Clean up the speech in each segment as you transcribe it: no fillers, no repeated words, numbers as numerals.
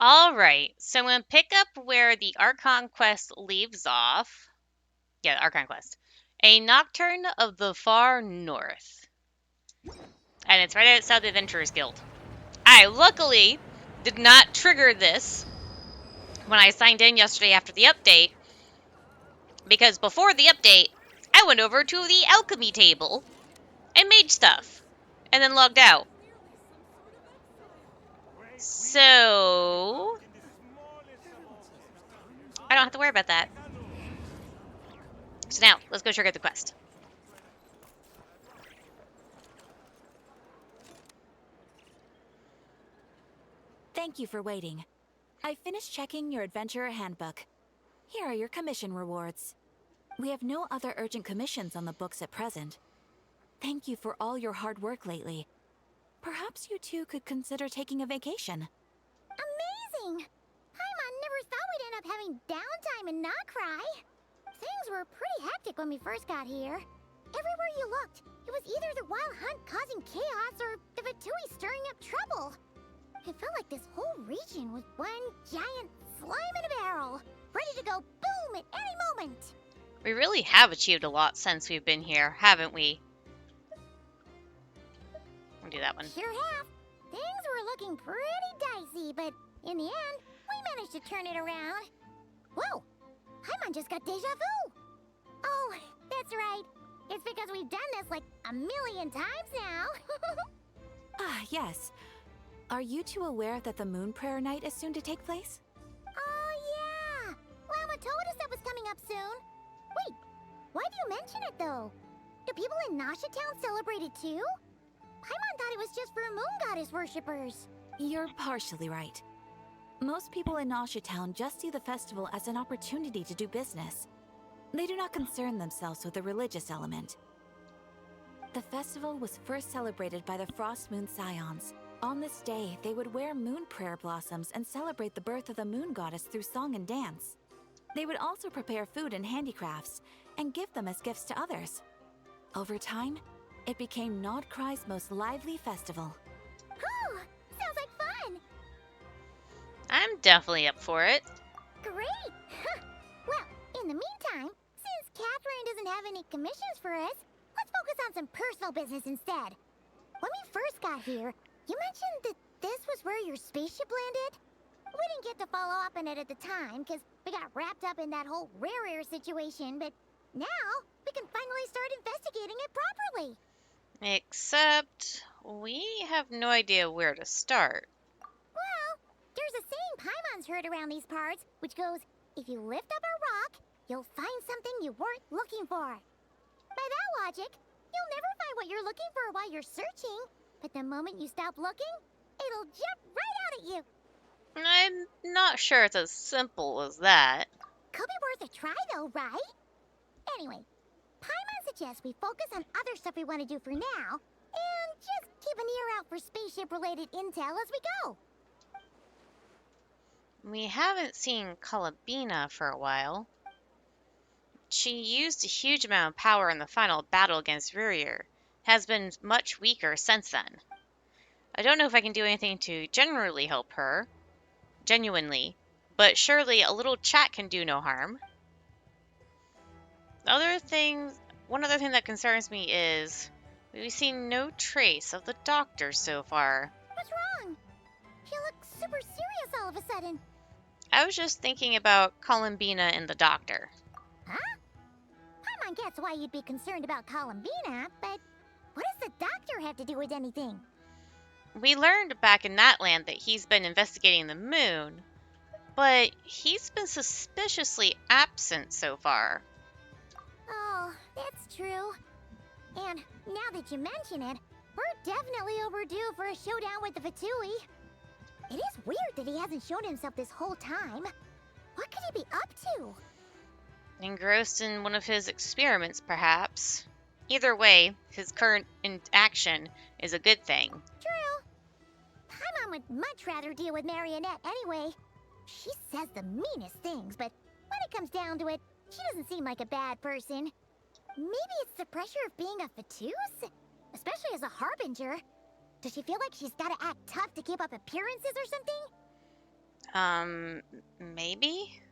Alright, so I'm going to pick up where the Archon quest leaves off. Yeah, Archon quest. A Nocturne of the Far North. And it's right outside the Adventurers Guild. I luckily did not trigger this when I signed in yesterday after the update, because before the update, I went over to the alchemy table and made stuff, and then logged out. So I don't have to worry about that. So now, let's go trigger the quest. Thank you for waiting. I finished checking your adventurer handbook. Here are your commission rewards. We have no other urgent commissions on the books at present. Thank you for all your hard work lately. Perhaps you two could consider taking a vacation. Amazing! Paimon never thought we'd end up having downtime in nod-krai. Things were pretty hectic when we first got here. Everywhere you looked, it was either the Wild Hunt causing chaos or the Vatui stirring up trouble. It felt like this whole region was one giant slime in a barrel, ready to go boom at any moment. We really have achieved a lot since we've been here, haven't we? I'll do that one. Sure have. Things were looking pretty dicey, but in the end, we managed to turn it around. Whoa! Paimon just got deja vu! Oh, that's right. It's because we've done this like a million times now. Ah, yes. Are you two aware that the Moon Prayer Night is soon to take place? Oh, yeah! Llama told us that was coming up soon. Wait, why do you mention it, though? Do people in Nasha Town celebrate it, too? Paimon thought it was just for Moon Goddess worshippers. You're partially right. Most people in Nasha Town just see the festival as an opportunity to do business. They do not concern themselves with the religious element. The festival was first celebrated by the Frost Moon Scions. On this day, they would wear moon prayer blossoms and celebrate the birth of the moon goddess through song and dance. They would also prepare food and handicrafts and give them as gifts to others. Over time, it became nod-krai's most lively festival. Oh, sounds like fun! I'm definitely up for it. Great! Well, in the meantime, since Catherine doesn't have any commissions for us, let's focus on some personal business instead. When we first got here, you mentioned that this was where your spaceship landed? We didn't get to follow up on it at the time, because we got wrapped up in that whole rare air situation, but now we can finally start investigating it properly. Except, we have no idea where to start. Well, there's a saying Paimon's heard around these parts, which goes, if you lift up a rock, you'll find something you weren't looking for. By that logic, you'll never find what you're looking for while you're searching, but the moment you stop looking, it'll jump right out at you. I'm not sure it's as simple as that. Could be worth a try though, right? Anyway, Paimon suggests we focus on other stuff we want to do for now, and just keep an ear out for spaceship-related intel as we go. We haven't seen Kalabina for a while. She used a huge amount of power in the final battle against Virier. Has been much weaker since then. I don't know if I can do anything to genuinely help her, but surely a little chat can do no harm. One other thing that concerns me is we've seen no trace of the doctor so far. What's wrong? He looks super serious all of a sudden. I was just thinking about Columbina and the doctor. Huh? Paimon gets why you'd be concerned about Columbina, but what does the doctor have to do with anything? We learned back in that land that he's been investigating the moon, but he's been suspiciously absent so far. Oh, that's true. And now that you mention it, we're definitely overdue for a showdown with the Vatui. It is weird that he hasn't shown himself this whole time. What could he be up to? Engrossed in one of his experiments, perhaps. Either way, his current inaction is a good thing. True. Paimon would much rather deal with Marionette anyway. She says the meanest things, but when it comes down to it, she doesn't seem like a bad person. Maybe it's the pressure of being a Fatus? Especially as a Harbinger. Does she feel like she's gotta act tough to keep up appearances or something? Um, maybe?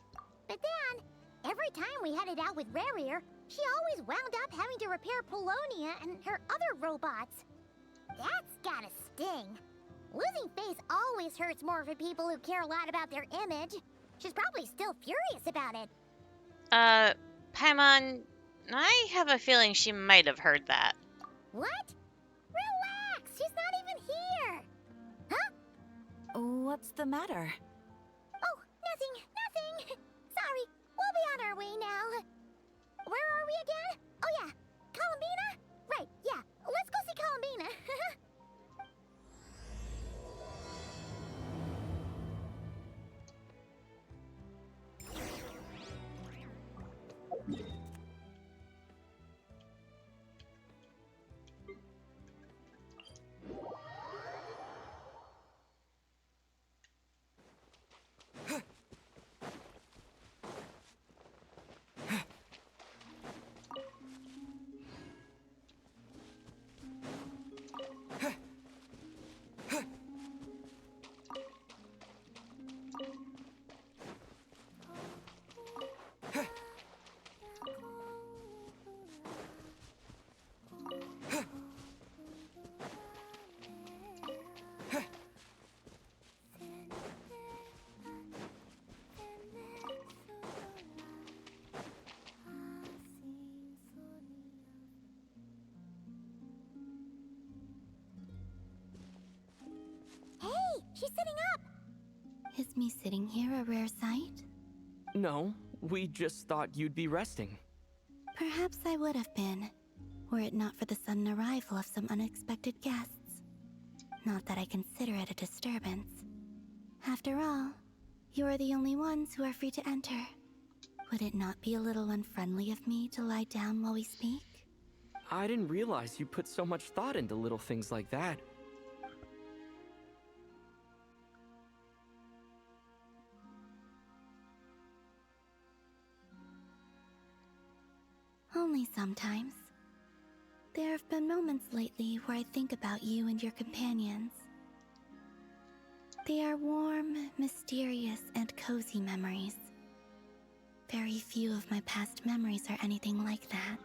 But then, every time we headed out with Rarier, she always wound up having to repair Polonia and her other robots. That's gotta sting. Losing face always hurts more for people who care a lot about their image. She's probably still furious about it. Paimon, I have a feeling she might have heard that. What? Relax, she's not even here. Huh? What's the matter? Oh, nothing. Sorry, we'll be on our way now. Where are we again? Oh yeah, Columbina? Right, yeah, let's go see Columbina. Hey, she's sitting up. Is me sitting here a rare sight? No, we just thought you'd be resting. Perhaps I would have been, were it not for the sudden arrival of some unexpected guests. Not that I consider it a disturbance. After all, you are the only ones who are free to enter. Would it not be a little unfriendly of me to lie down while we speak? I didn't realize you put so much thought into little things like that. Only sometimes. There have been moments lately where I think about you and your companions. They are warm, mysterious, and cozy memories. Very few of my past memories are anything like that.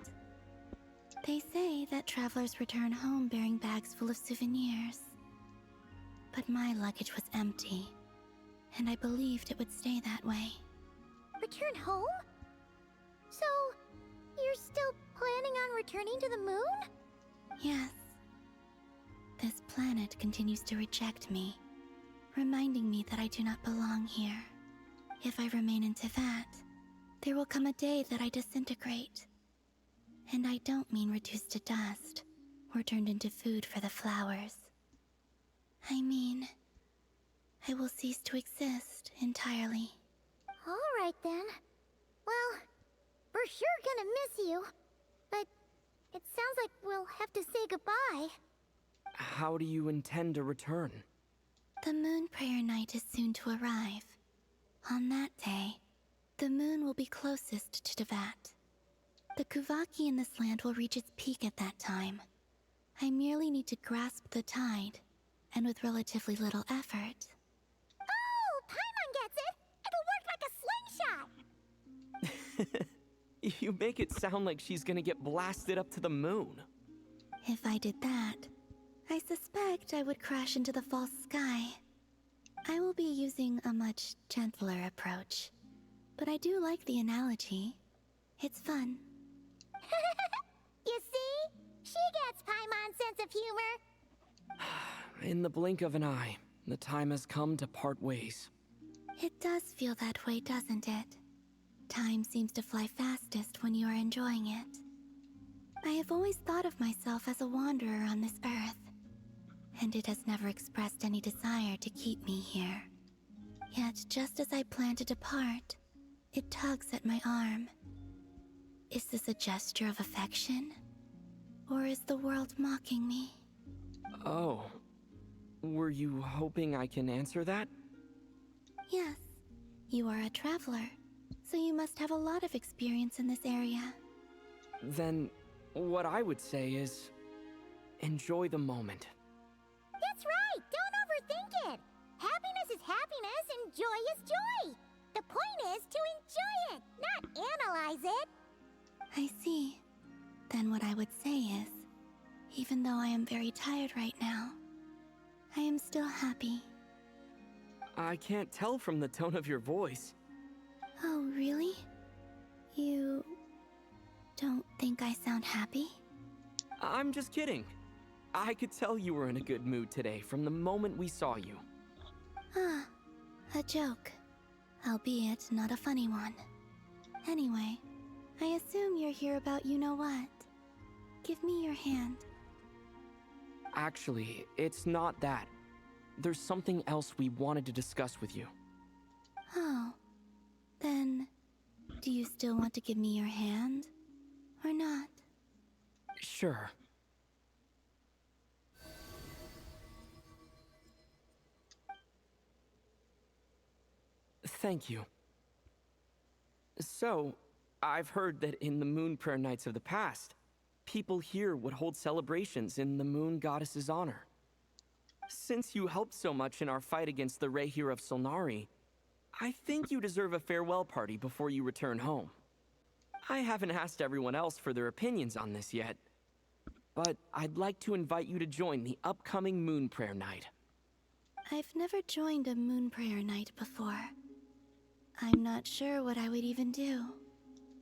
They say that travelers return home bearing bags full of souvenirs. But my luggage was empty, and I believed it would stay that way. Return home? So, you're still planning on returning to the moon? Yes. This planet continues to reject me, reminding me that I do not belong here. If I remain in Teyvat, there will come a day that I disintegrate. And I don't mean reduced to dust, or turned into food for the flowers. I mean, I will cease to exist entirely. Alright then. Well, we're sure gonna miss you. But it sounds like we'll have to say goodbye. How do you intend to return? The Moon Prayer Night is soon to arrive. On that day, the moon will be closest to Teyvat. The Kuvaki in this land will reach its peak at that time. I merely need to grasp the tide, and with relatively little effort. Oh, Paimon gets it! It'll work like a slingshot! You make it sound like she's gonna get blasted up to the moon. If I did that, I suspect I would crash into the false sky. I will be using a much gentler approach, but I do like the analogy. It's fun. You see? She gets Paimon's sense of humor. In the blink of an eye, the time has come to part ways. It does feel that way, doesn't it? Time seems to fly fastest when you are enjoying it. I have always thought of myself as a wanderer on this earth, and it has never expressed any desire to keep me here. Yet, just as I plan to depart, it tugs at my arm. Is this a gesture of affection? Or is the world mocking me? Oh. Were you hoping I can answer that? Yes, you are a traveler, so you must have a lot of experience in this area. Then, what I would say is, enjoy the moment. That's right! Don't overthink it! Happiness is happiness, and joy is joy. The point is to enjoy it, not analyze it. I see. Then what I would say is, even though I am very tired right now, I am still happy. I can't tell from the tone of your voice. Oh, really? You don't think I sound happy? I'm just kidding. I could tell you were in a good mood today from the moment we saw you. Ah, a joke. Albeit not a funny one. Anyway, I assume you're here about you-know-what. Give me your hand. Actually, it's not that. There's something else we wanted to discuss with you. Oh. Then, do you still want to give me your hand? Or not? Sure. Thank you. So, I've heard that in the Moon Prayer Nights of the past, people here would hold celebrations in the Moon Goddess's honor. Since you helped so much in our fight against the Rehir of Solnari, I think you deserve a farewell party before you return home. I haven't asked everyone else for their opinions on this yet, but I'd like to invite you to join the upcoming Moon Prayer Night. I've never joined a moon prayer night before. I'm not sure what I would even do.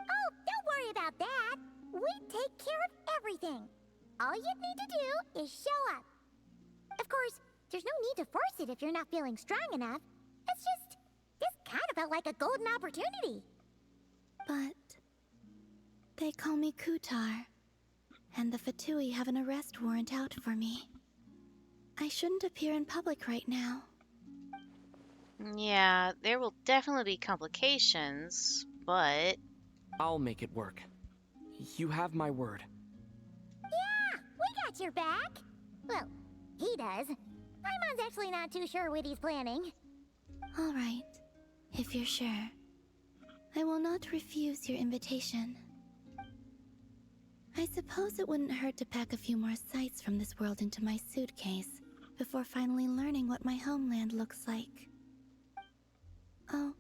Oh, don't worry about that. We take care of everything. All you need to do is show up. Of course, there's no need to force it if you're not feeling strong enough. It's just, this kind of felt like a golden opportunity. But they call me Kutar, and the Fatui have an arrest warrant out for me. I shouldn't appear in public right now. Yeah, there will definitely be complications, but I'll make it work. You have my word. Yeah, we got your back. Well, he does. Paimon's actually not too sure what he's planning. All right, if you're sure. I will not refuse your invitation. I suppose it wouldn't hurt to pack a few more sights from this world into my suitcase before finally learning what my homeland looks like. Oh,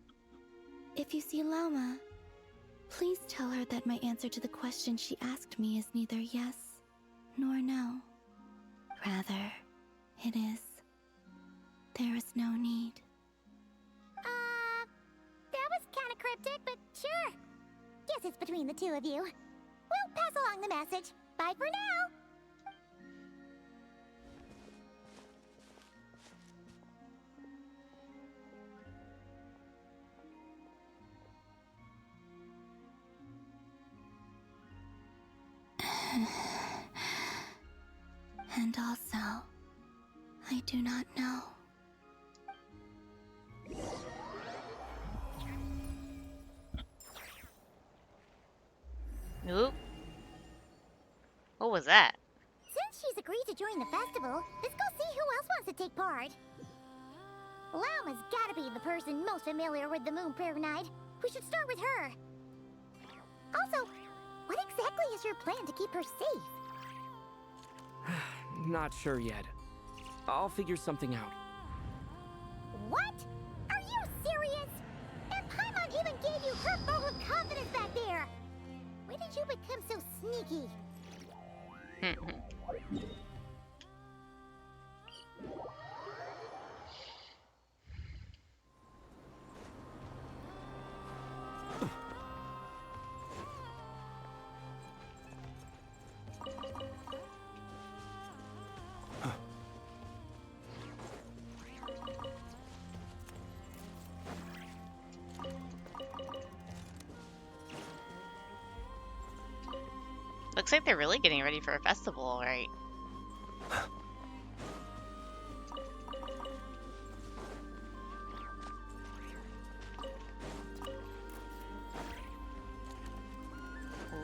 if you see Lauma, please tell her that my answer to the question she asked me is neither yes nor no. Rather, it is, there is no need. That was kind of cryptic, but sure. Guess it's between the two of you. We'll pass along the message. Bye for now. And also, I do not know. oop. What was that? Since she's agreed to join the festival, let's go see who else wants to take part. Lauma's gotta be the person most familiar with the Moon Prayer Night. We should start with her. Also, what exactly is your plan to keep her safe? Not sure yet. I'll figure something out. What? Are you serious? And Paimon even gave you her vote of confidence back there. When did you become so sneaky? Looks like they're really getting ready for a festival, all right?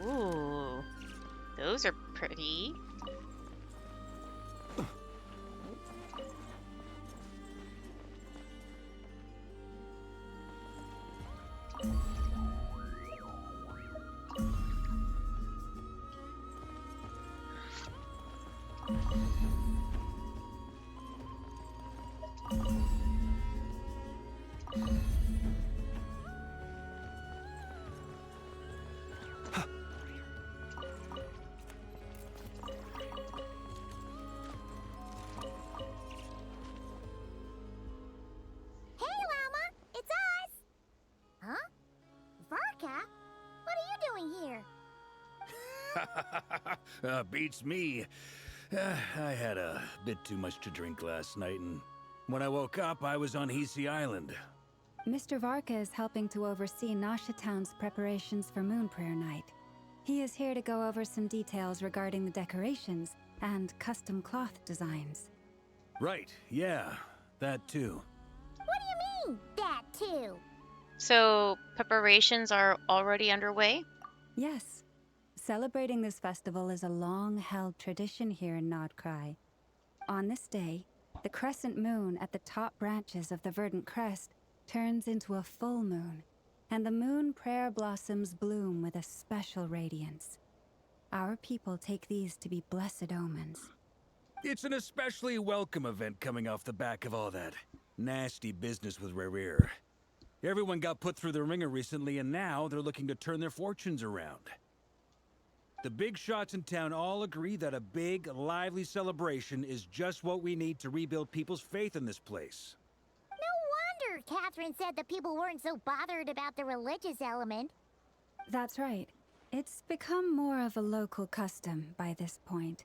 Ooh, those are pretty. Beats me. I had a bit too much to drink last night, and when I woke up, I was on Hisi Island. Mr. Varka is helping to oversee Nasha Town's preparations for Moon Prayer Night. He is here to go over some details regarding the decorations and custom cloth designs. Right, yeah, that too. What do you mean, that too? So, preparations are already underway? Yes. Celebrating this festival is a long-held tradition here in Nod-krai. On this day, the crescent moon at the top branches of the verdant crest turns into a full moon, and the moon prayer blossoms bloom with a special radiance. Our people take these to be blessed omens. It's an especially welcome event coming off the back of all that nasty business with Rare. Everyone got put through the ringer recently, and now they're looking to turn their fortunes around. The big shots in town all agree that a big, lively celebration is just what we need to rebuild people's faith in this place. No wonder Catherine said the people weren't so bothered about the religious element. That's right. It's become more of a local custom by this point.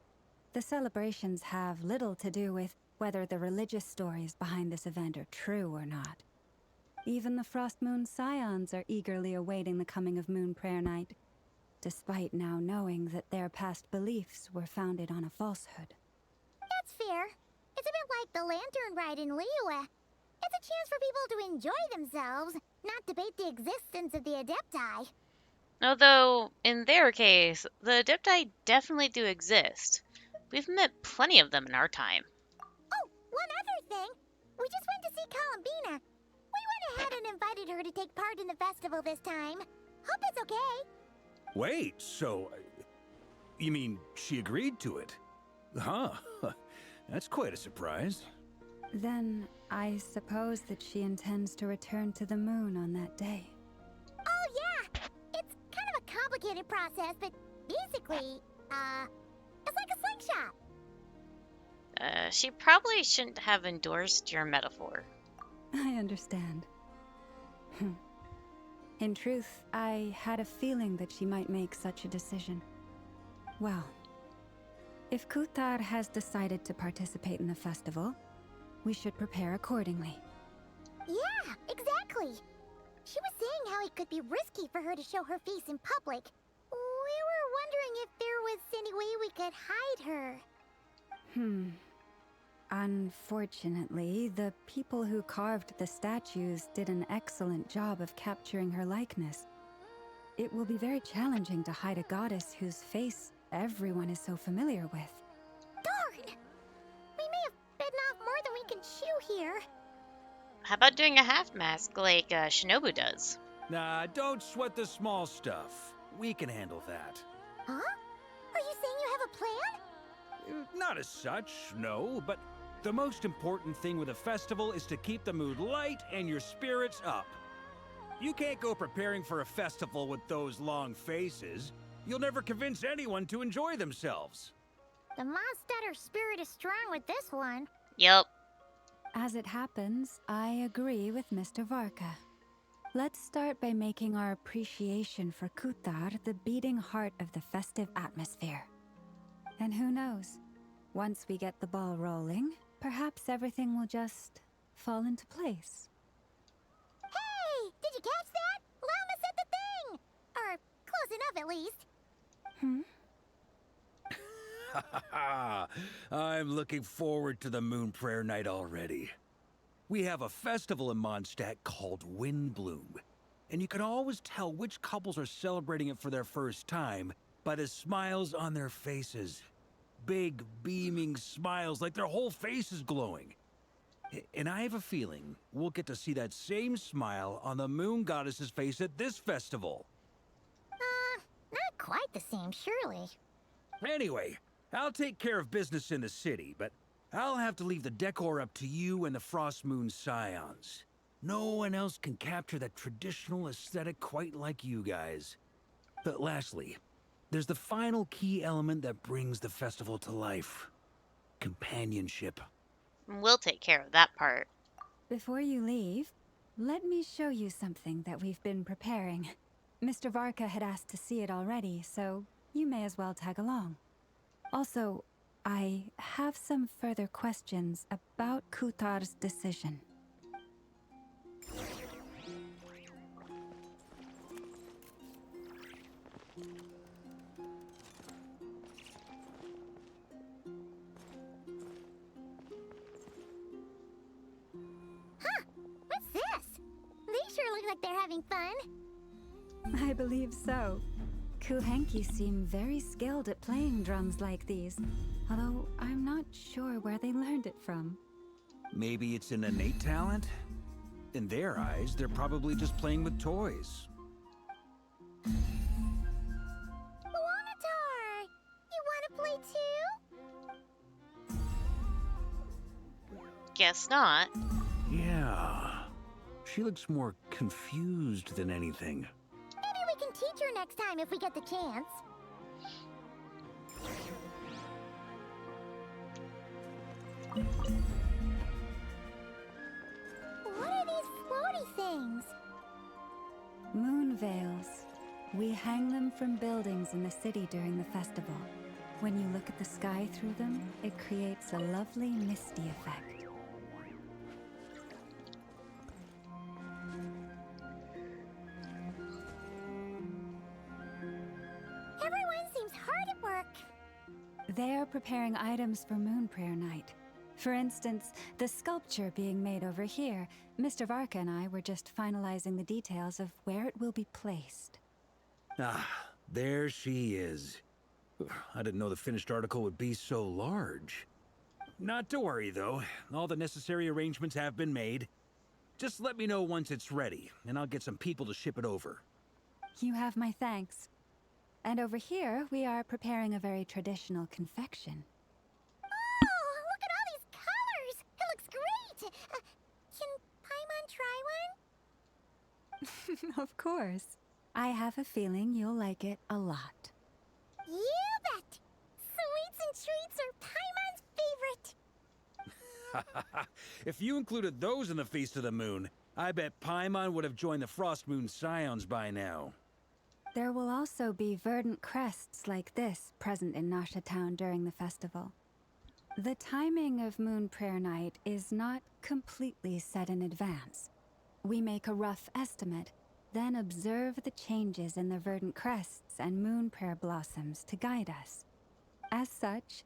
The celebrations have little to do with whether the religious stories behind this event are true or not. Even the Frost Moon Scions are eagerly awaiting the coming of Moon Prayer Night, despite now knowing that their past beliefs were founded on a falsehood. That's fair. It's a bit like the lantern ride in Liyue. It's a chance for people to enjoy themselves, not debate the existence of the Adepti. Although, in their case, the Adepti definitely do exist. We've met plenty of them in our time. Oh, one other thing. We just went to see Columbina. We went ahead and invited her to take part in the festival this time. Hope it's okay. Wait, so... you mean she agreed to it? Huh. That's quite a surprise. Then, I suppose that she intends to return to the moon on that day. Oh, yeah. It's kind of a complicated process, but basically, it's like a slingshot. She probably shouldn't have endorsed your metaphor. I understand. In truth, I had a feeling that she might make such a decision. Well, if Kuthar has decided to participate in the festival, we should prepare accordingly. Yeah, exactly. She was saying how it could be risky for her to show her face in public. We were wondering if there was any way we could hide her. Unfortunately, the people who carved the statues did an excellent job of capturing her likeness. It will be very challenging to hide a goddess whose face everyone is so familiar with. Darn! We may have bitten off more than we can chew here. How about doing a half mask like Shinobu does? Nah, don't sweat the small stuff. We can handle that. Huh? Are you saying you have a plan? Not as such, no, but the most important thing with a festival is to keep the mood light and your spirits up. You can't go preparing for a festival with those long faces. You'll never convince anyone to enjoy themselves. The Mondstatter spirit is strong with this one. Yup. As it happens, I agree with Mr. Varka. Let's start by making our appreciation for Kuthar the beating heart of the festive atmosphere. And who knows, once we get the ball rolling, perhaps everything will just fall into place. Hey! Did you catch that? Lama said the thing! Or close enough, at least. I'm looking forward to the Moon Prayer Night already. We have a festival in Mondstadt called Windbloom, and you can always tell which couples are celebrating it for their first time by the smiles on their faces. Big, beaming smiles like their whole face is glowing. And I have a feeling we'll get to see that same smile on the Moon Goddess's face at this festival. Not quite the same, surely. Anyway, I'll take care of business in the city, but I'll have to leave the decor up to you and the Frost Moon Scions. No one else can capture that traditional aesthetic quite like you guys. But lastly, there's the final key element that brings the festival to life. Companionship. We'll take care of that part. Before you leave, let me show you something that we've been preparing. Mr. Varka had asked to see it already, so you may as well tag along. Also, I have some further questions about Kutar's decision. What's this? They sure look like they're having fun. I believe so. Kuhenki seem very skilled at playing drums like these, although I'm not sure where they learned it from. Maybe it's an innate talent? In their eyes, they're probably just playing with toys. Wanatar! You wanna play too? Guess not. Yeah. She looks more confused than anything. Maybe we can teach her next time if we get the chance. What are these floaty things? Moon veils. We hang them from buildings in the city during the festival. When you look at the sky through them, it creates a lovely misty effect. Everyone seems hard at work. They are preparing items for Moon Prayer Night. For instance, the sculpture being made over here, Mr. Varka and I were just finalizing the details of where it will be placed. Ah, there she is. I didn't know the finished article would be so large. Not to worry, though. All the necessary arrangements have been made. Just let me know once it's ready, and I'll get some people to ship it over. You have my thanks. And over here, we are preparing a very traditional confection. Oh, look at all these colors! It looks great! Can Paimon try one? Of course. I have a feeling you'll like it a lot. You bet! Sweets and treats are Paimon's favorite! If you included those in the Feast of the Moon, I bet Paimon would have joined the Frost Moon Scions by now. There will also be verdant crests like this present in Nasha Town during the festival. The timing of Moon Prayer Night is not completely set in advance. We make a rough estimate, then observe the changes in the verdant crests and moon prayer blossoms to guide us. As such,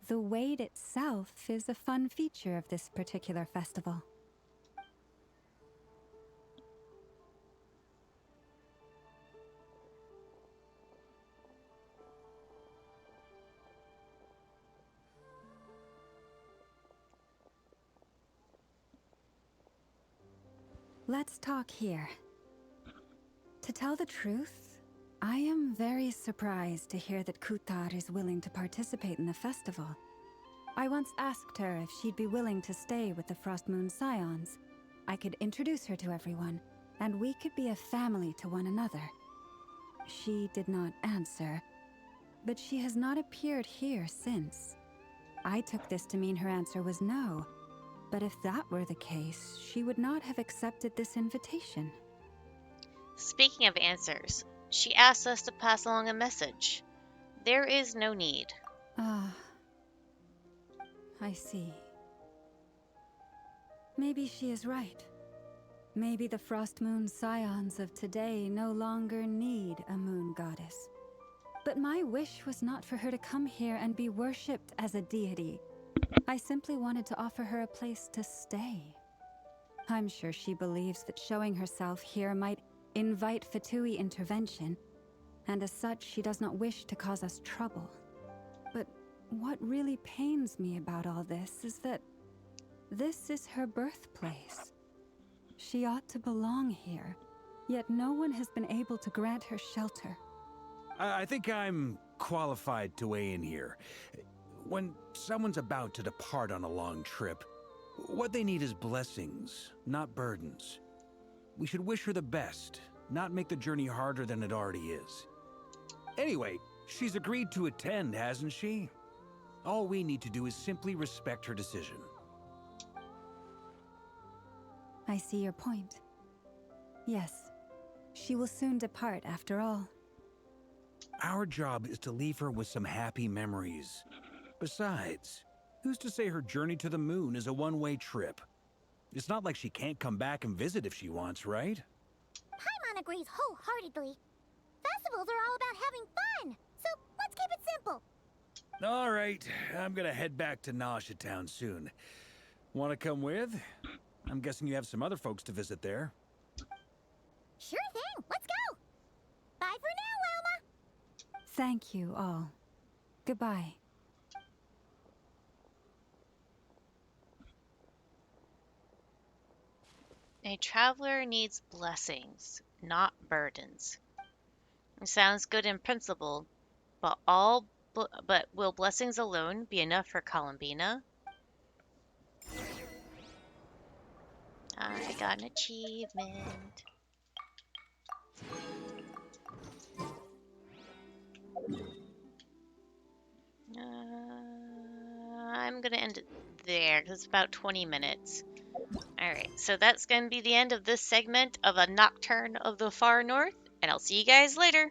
the wait itself is a fun feature of this particular festival. Let's talk here. To tell the truth, I am very surprised to hear that Kutar is willing to participate in the festival. I once asked her if she'd be willing to stay with the Frost Moon Scions. I could introduce her to everyone, and we could be a family to one another. She did not answer, but she has not appeared here since. I took this to mean her answer was no. But if that were the case, she would not have accepted this invitation. Speaking of answers, she asked us to pass along a message. There is no need. Ah, I see. Maybe she is right. Maybe the Frost Moon Scions of today no longer need a moon goddess. But my wish was not for her to come here and be worshipped as a deity. I simply wanted to offer her a place to stay. I'm sure she believes that showing herself here might invite Fatui intervention, and as such she does not wish to cause us trouble. But what really pains me about all this is that this is her birthplace. She ought to belong here, yet no one has been able to grant her shelter. I think I'm qualified to weigh in here. When someone's about to depart on a long trip, what they need is blessings, not burdens. We should wish her the best, not make the journey harder than it already is. Anyway, she's agreed to attend, hasn't she? All we need to do is simply respect her decision. I see your point. Yes, she will soon depart after all. Our job is to leave her with some happy memories. Besides, who's to say her journey to the moon is a one-way trip? It's not like she can't come back and visit if she wants, right? Paimon agrees wholeheartedly. Festivals are all about having fun, so let's keep it simple. All right, I'm gonna head back to Nausea Town soon. Want to come with? I'm guessing you have some other folks to visit there. Sure thing, let's go! Bye for now, Wilma! Thank you all. Goodbye. A traveler needs blessings, not burdens. It sounds good in principle, but will blessings alone be enough for Columbina? I got an achievement. I'm gonna end it there because it's about 20 minutes. Alright, so that's gonna be the end of this segment of A Nocturne of the Far North, and I'll see you guys later.